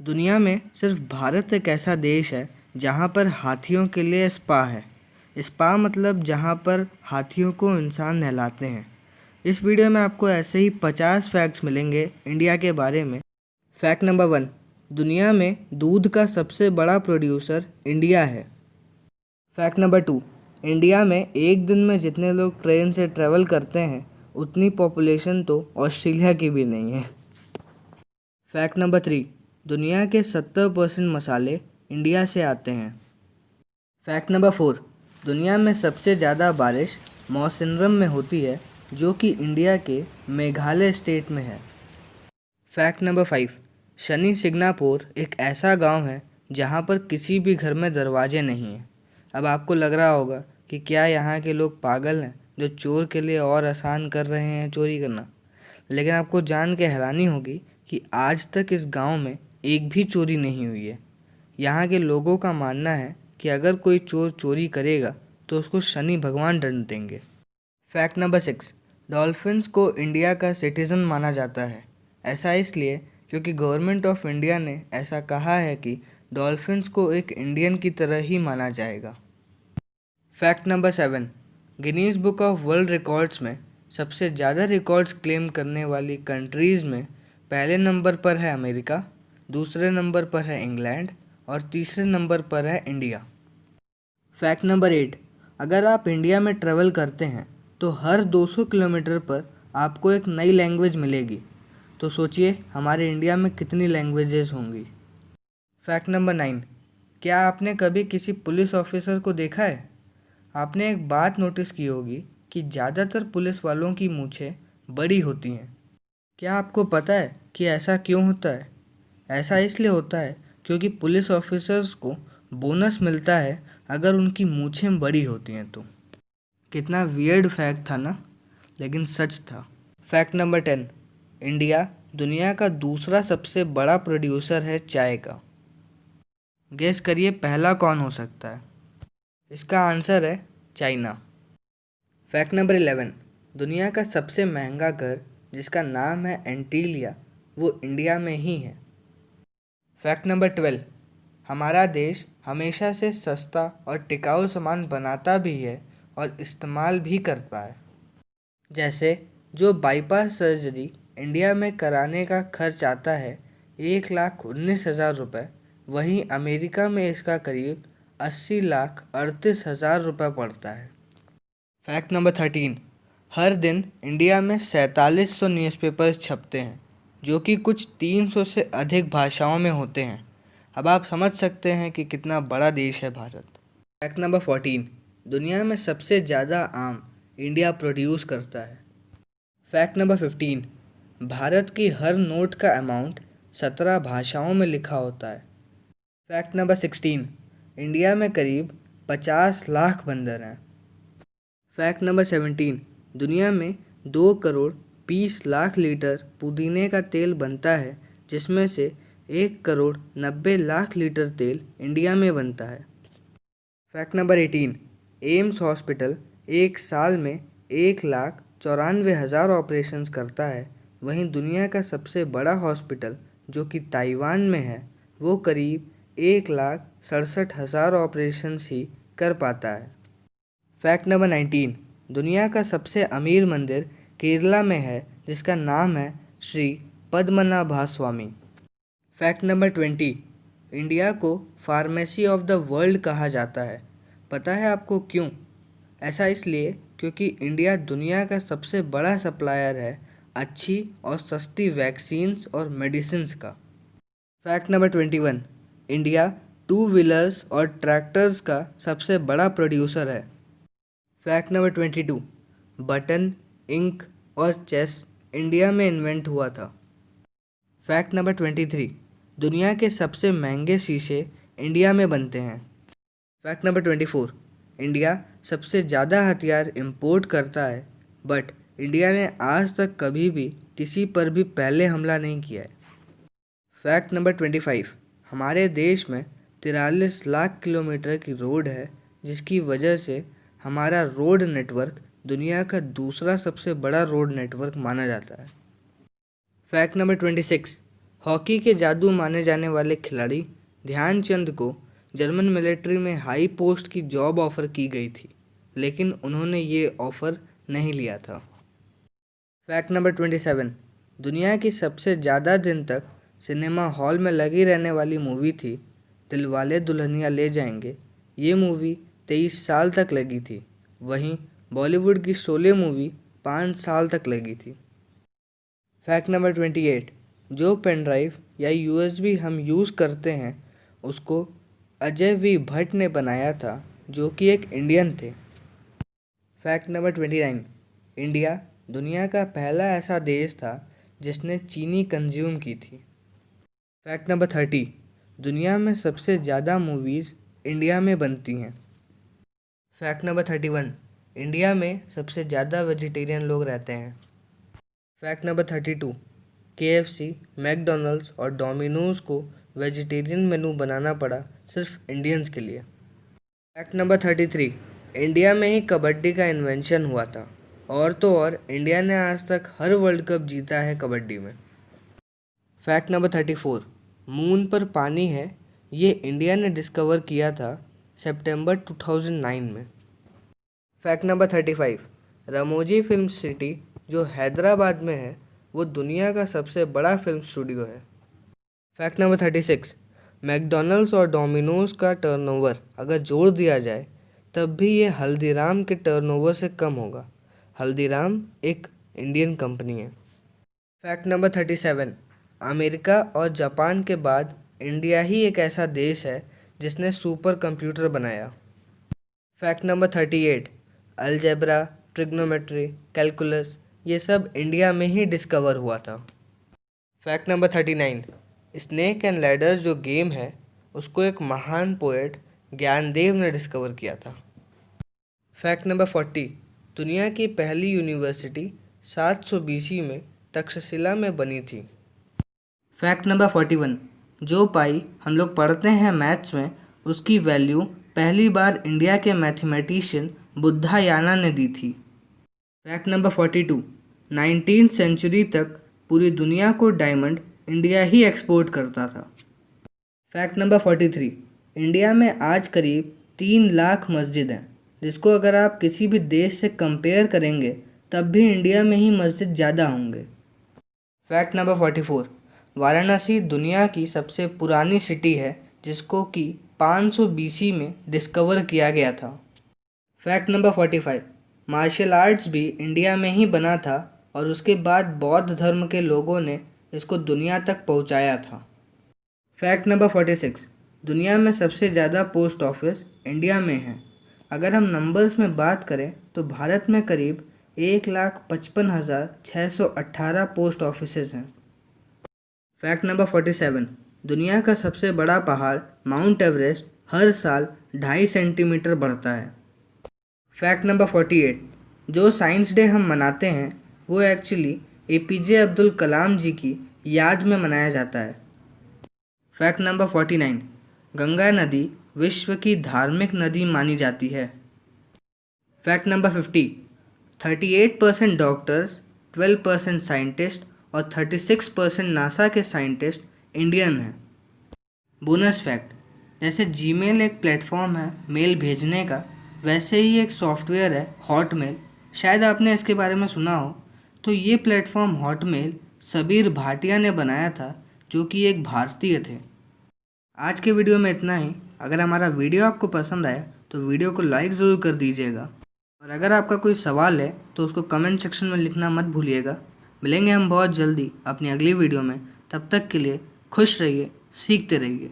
दुनिया में सिर्फ भारत एक ऐसा देश है जहाँ पर हाथियों के लिए स्पा है। स्पा मतलब जहाँ पर हाथियों को इंसान नहलाते हैं। इस वीडियो में आपको ऐसे ही 50 फैक्ट्स मिलेंगे इंडिया के बारे में। फैक्ट नंबर 1, दुनिया में दूध का सबसे बड़ा प्रोड्यूसर इंडिया है। फैक्ट नंबर 2, इंडिया में एक दिन में जितने लोग ट्रेन से ट्रैवल करते हैं उतनी पॉपुलेशन तो ऑस्ट्रेलिया की भी नहीं है। फैक्ट नंबर 3, दुनिया के 70% मसाले इंडिया से आते हैं। फैक्ट नंबर 4, दुनिया में सबसे ज़्यादा बारिश मौसिनरम में होती है जो कि इंडिया के मेघालय स्टेट में है। फैक्ट नंबर 5, शनि सिग्नापुर एक ऐसा गांव है जहां पर किसी भी घर में दरवाजे नहीं हैं। अब आपको लग रहा होगा कि क्या यहाँ के लोग पागल हैं जो चोर के लिए और आसान कर रहे हैं चोरी करना, लेकिन आपको जान के हैरानी होगी कि आज तक इस गांव में एक भी चोरी नहीं हुई है। यहाँ के लोगों का मानना है कि अगर कोई चोर चोरी करेगा तो उसको शनि भगवान दंड देंगे। फैक्ट नंबर 6, डॉल्फिन्स को इंडिया का सिटीज़न माना जाता है। ऐसा इसलिए क्योंकि गवर्नमेंट ऑफ इंडिया ने ऐसा कहा है कि डॉल्फिन्स को एक इंडियन की तरह ही माना जाएगा। Fact number 7, Guinness book of world records में सबसे ज़्यादा रिकॉर्ड्स क्लेम करने वाली कंट्रीज़ में पहले नंबर पर है अमेरिका, दूसरे नंबर पर है इंग्लैंड और तीसरे नंबर पर है इंडिया। फैक्ट नंबर 8, अगर आप इंडिया में ट्रैवल करते हैं तो हर 200 किलोमीटर पर आपको एक नई लैंग्वेज मिलेगी। तो सोचिए हमारे इंडिया में कितनी लैंग्वेजेस होंगी। फैक्ट नंबर 9, क्या आपने कभी किसी पुलिस ऑफिसर को देखा है? आपने एक बात नोटिस की होगी कि ज़्यादातर पुलिस वालों की मूंछें बड़ी होती हैं। क्या आपको पता है कि ऐसा क्यों होता है? ऐसा इसलिए होता है क्योंकि पुलिस ऑफिसर्स को बोनस मिलता है अगर उनकी मूंछें बड़ी होती हैं तो। कितना वियर्ड फैक्ट था ना, लेकिन सच था। फैक्ट नंबर 10, इंडिया दुनिया का दूसरा सबसे बड़ा प्रोड्यूसर है चाय का। गेस करिए पहला कौन हो सकता है? इसका आंसर है चाइना। फैक्ट नंबर 11, दुनिया का सबसे महंगा घर जिसका नाम है एंटीलिया वो इंडिया में ही है। फैक्ट नंबर 12, हमारा देश हमेशा से सस्ता और टिकाऊ सामान बनाता भी है और इस्तेमाल भी करता है। जैसे जो बाईपास सर्जरी इंडिया में कराने का खर्च आता है 1,19,000 रुपये, वहीं अमेरिका में इसका करीब 80,38,000 रुपये पड़ता है। फैक्ट नंबर 13, हर दिन इंडिया में 4700 न्यूज़पेपर्स छपते हैं जो कि कुछ 300 से अधिक भाषाओं में होते हैं। अब आप समझ सकते हैं कि कितना बड़ा देश है भारत। फैक्ट नंबर 14, दुनिया में सबसे ज़्यादा आम इंडिया प्रोड्यूस करता है। फैक्ट नंबर 15, भारत की हर नोट का अमाउंट 17 भाषाओं में लिखा होता है। फैक्ट नंबर 16, इंडिया में करीब 50 लाख बंदर हैं। फैक्ट नंबर 17, दुनिया में 2 करोड़ 20 लाख लीटर पुदीने का तेल बनता है जिसमें से 1 करोड़ 90 लाख लीटर तेल इंडिया में बनता है। फैक्ट नंबर 18, एम्स हॉस्पिटल एक साल में 1,94,000 ऑपरेशंस करता है, वहीं दुनिया का सबसे बड़ा हॉस्पिटल जो कि ताइवान में है वो करीब 1,67,000 ऑपरेशंस ही कर पाता है। फैक्ट नंबर 19, दुनिया का सबसे अमीर मंदिर केरला में है जिसका नाम है Shri Padmanabhaswamy. Fact number 20, India को फार्मेसी ऑफ द वर्ल्ड कहा जाता है। पता है आपको क्यों? ऐसा इसलिए क्योंकि इंडिया दुनिया का सबसे बड़ा सप्लायर है अच्छी और सस्ती वैक्सीन्स और मेडिसिन्स का। फैक्ट नंबर 21, इंडिया 2 व्हीलर्स और ट्रैक्टर्स का सबसे बड़ा प्रोड्यूसर है। फैक्ट नंबर 22, बटन, इंक और चेस इंडिया में इन्वेंट हुआ था। फैक्ट नंबर 23, दुनिया के सबसे महंगे शीशे इंडिया में बनते हैं। फैक्ट नंबर 24, इंडिया सबसे ज़्यादा हथियार इंपोर्ट करता है बट इंडिया ने आज तक कभी भी किसी पर भी पहले हमला नहीं किया है। फैक्ट नंबर 25, हमारे देश में 43 लाख किलोमीटर की रोड है जिसकी वजह से हमारा रोड नेटवर्क दुनिया का दूसरा सबसे बड़ा रोड नेटवर्क माना जाता है। फैक्ट नंबर 26, हॉकी के जादू माने जाने वाले खिलाड़ी ध्यानचंद को जर्मन मिलिट्री में हाई पोस्ट की जॉब ऑफ़र की गई थी, लेकिन उन्होंने ये ऑफ़र नहीं लिया था। फैक्ट नंबर 27, दुनिया की सबसे ज़्यादा दिन तक सिनेमा हॉल में लगी रहने वाली मूवी थी दिलवाले दुल्हनिया ले जाएंगे। ये मूवी 23 साल तक लगी थी। वहीं बॉलीवुड की शोले मूवी 5 साल तक लगी थी। फैक्ट नंबर 28, जो पेन ड्राइव या यूएसबी हम यूज़ करते हैं उसको अजय वी भट्ट ने बनाया था, जो कि एक इंडियन थे। फैक्ट नंबर 29, इंडिया दुनिया का पहला ऐसा देश था जिसने चीनी कंज्यूम की थी। फैक्ट नंबर 30, दुनिया में सबसे ज़्यादा मूवीज़ इंडिया में बनती हैं। फैक्ट नंबर 31, इंडिया में सबसे ज़्यादा वेजिटेरियन लोग रहते हैं। फैक्ट नंबर 32, KFC, मैकडॉनल्ड्स और डोमिनोज़ को वेजिटेरियन मेनू बनाना पड़ा सिर्फ इंडियंस के लिए। फैक्ट नंबर 33, इंडिया में ही कबड्डी का इन्वेंशन हुआ था, और तो और इंडिया ने आज तक हर वर्ल्ड कप जीता है कबड्डी में। फैक्ट नंबर 34, मून पर पानी है, ये इंडिया ने डिस्कवर किया था सितंबर 2009 में। Fact number 35, Ramoji film city जो हैदराबाद में है वो दुनिया का सबसे बड़ा फिल्म स्टूडियो है। फैक्ट नंबर 36, मैकडॉनल्ड्स और डोमिनोज़ का टर्नओवर अगर जोड़ दिया जाए तब भी ये हल्दीराम के टर्नओवर से कम होगा। हल्दीराम एक इंडियन कंपनी है। फैक्ट नंबर 37, अमेरिका और जापान के बाद इंडिया ही एक ऐसा देश है जिसने सुपर कंप्यूटर बनाया। Fact number 38, algebra, trigonometry, calculus ये सब इंडिया में ही डिस्कवर हुआ था। Fact number 39, snake and ladders जो गेम है उसको एक महान पोएट ज्ञानदेव ने डिस्कवर किया था। फैक्ट नंबर 40, दुनिया की पहली यूनिवर्सिटी 700 BC में तक्षशिला में बनी थी। फैक्ट नंबर 41, जो पाई हम लोग पढ़ते हैं मैथ्स में उसकी वैल्यू पहली बार इंडिया के मैथमेटिशियन बुद्धायाना ने दी थी। फैक्ट नंबर 42, 19वीं सेंचुरी तक पूरी दुनिया को डायमंड इंडिया ही एक्सपोर्ट करता था। फैक्ट नंबर 43, इंडिया में आज करीब 3 लाख मस्जिद हैं, जिसको अगर आप किसी भी देश से कंपेयर करेंगे तब भी इंडिया में ही मस्जिद ज़्यादा होंगे। फैक्ट नंबर 44, वाराणसी दुनिया की सबसे पुरानी सिटी है जिसको कि 500 BC में डिस्कवर किया गया था। फैक्ट नंबर 45, मार्शल आर्ट्स भी इंडिया में ही बना था और उसके बाद बौद्ध धर्म के लोगों ने इसको दुनिया तक पहुंचाया था। फैक्ट नंबर 46, दुनिया में सबसे ज़्यादा पोस्ट ऑफिस इंडिया में है। अगर हम नंबर्स में बात करें तो भारत में करीब 1,55,618 पोस्ट ऑफिसेज हैं। फैक्ट नंबर 47, दुनिया का सबसे बड़ा पहाड़ माउंट एवरेस्ट हर साल 2.5 सेंटीमीटर बढ़ता है। फैक्ट नंबर 48, जो साइंस डे हम मनाते हैं वो एक्चुअली APJ अब्दुल कलाम जी की याद में मनाया जाता है। फैक्ट नंबर 49, गंगा नदी विश्व की धार्मिक नदी मानी जाती है। फैक्ट नंबर 50, 38% डॉक्टर्स, 12% साइंटिस्ट और 36% नासा के साइंटिस्ट इंडियन हैं। बोनस फैक्ट, जैसे जीमेल एक प्लेटफॉर्म है मेल भेजने का, वैसे ही एक सॉफ्टवेयर है हॉटमेल, शायद आपने इसके बारे में सुना हो। तो ये प्लेटफॉर्म हॉटमेल सबीर भाटिया ने बनाया था, जो कि एक भारतीय थे। आज के वीडियो में इतना ही। अगर हमारा वीडियो आपको पसंद आया तो वीडियो को लाइक ज़रूर कर दीजिएगा, और अगर आपका कोई सवाल है तो उसको कमेंट सेक्शन में लिखना मत भूलिएगा। मिलेंगे हम बहुत जल्दी अपनी अगली वीडियो में। तब तक के लिए खुश रहिए, सीखते रहिए।